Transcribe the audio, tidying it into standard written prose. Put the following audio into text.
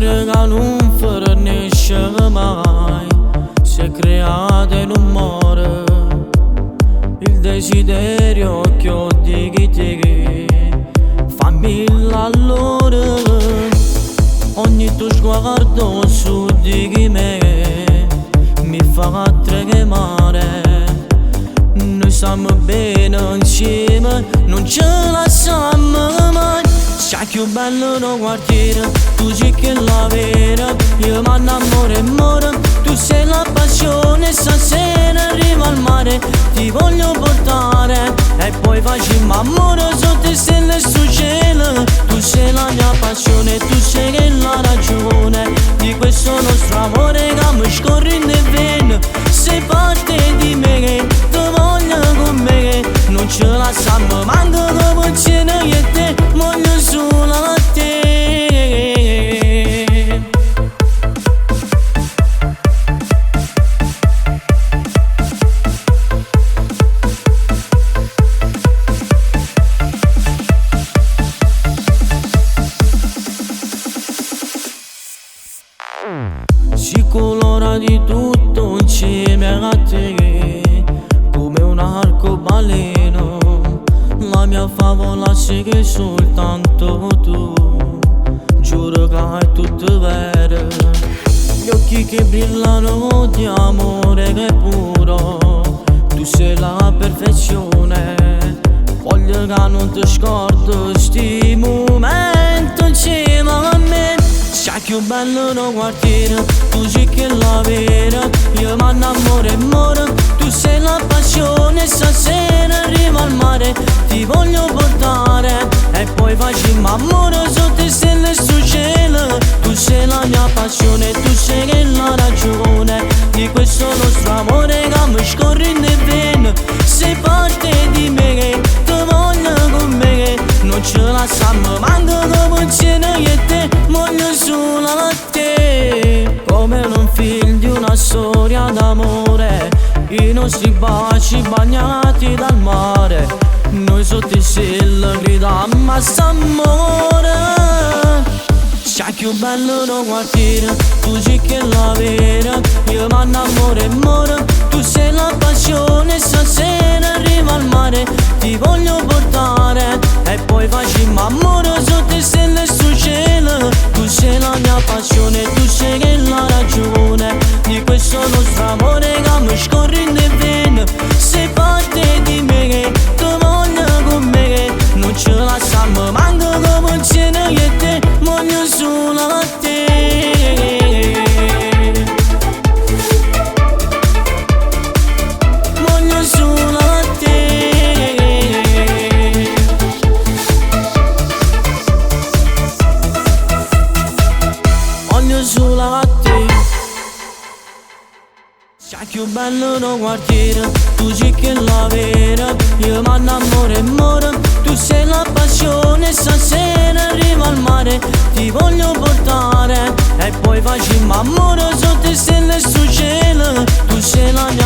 storia che non finisce mai, si è creata in un mare, il desiderio che ho di chi fammi allora, ogni tuo sguardo su di me mi fa tremare. Noi siamo bene insieme, non ce la siamo mai. Sai più bello no quartiere, tu sei che la vera, io mi innamoro e muore. Tu sei la passione, stasera arrivo al mare, ti voglio portare e poi facciamo amore sotto le stelle sul cielo. Tu sei la mia passione, tu sei la ragione di questo nostro amore che mi scorre in vene. Sei parte di me, ti voglio con me, non ce la siamo manco come ce ne io e te, voglio solo a te. Si colora di tutto insieme a te, come un arcobaleno. La mia favola sei che soltanto tu, giuro che è tutto vero. Gli occhi che brillano di amore che è puro, tu sei la perfezione. Voglio che non ti scordo sti momenti insieme a me. Sai più bello no quartiere, tu sei che la vera, io mi innamoro e muore. Tu sei la passione, stasera arrivo al mare, ti voglio portare e poi facciamo amore sotto le stelle sul cielo. Tu sei la mia passione, tu sei la ragione di questo nostro amore che mi scorre in vene. Sei parte di me, ti voglio con me, non ce la siamo manco come ce ne io e te, voglio solo a te. Come un film di una storia d'amore, i nostri baci bagnati dal mare, noi sotto il cielo gridiamo a s'amore. Sai più bello no quartiere, tu sei che la vera, io mi innamoro e muore. Tu sei la passione, stasera arrivo al mare, ti voglio portare e poi facciamo amore sotto le stelle sul cielo. Tu sei la mia passione, tu sei la ragione di questo nostro amore che mi scorre in vene. Sei parte di me, ti voglio con me, non ce la siamo manco come ce ne io e te, voglio solo a te. Voglio solo a te. Voglio solo a te. Sai più bello no quartiere, tu sei che la vera, io mi innamoro e muore. Tu sei la passione, stasera arrivo al mare, ti voglio portare e poi facciamo amore sotto le stelle sul cielo. Tu sei la mia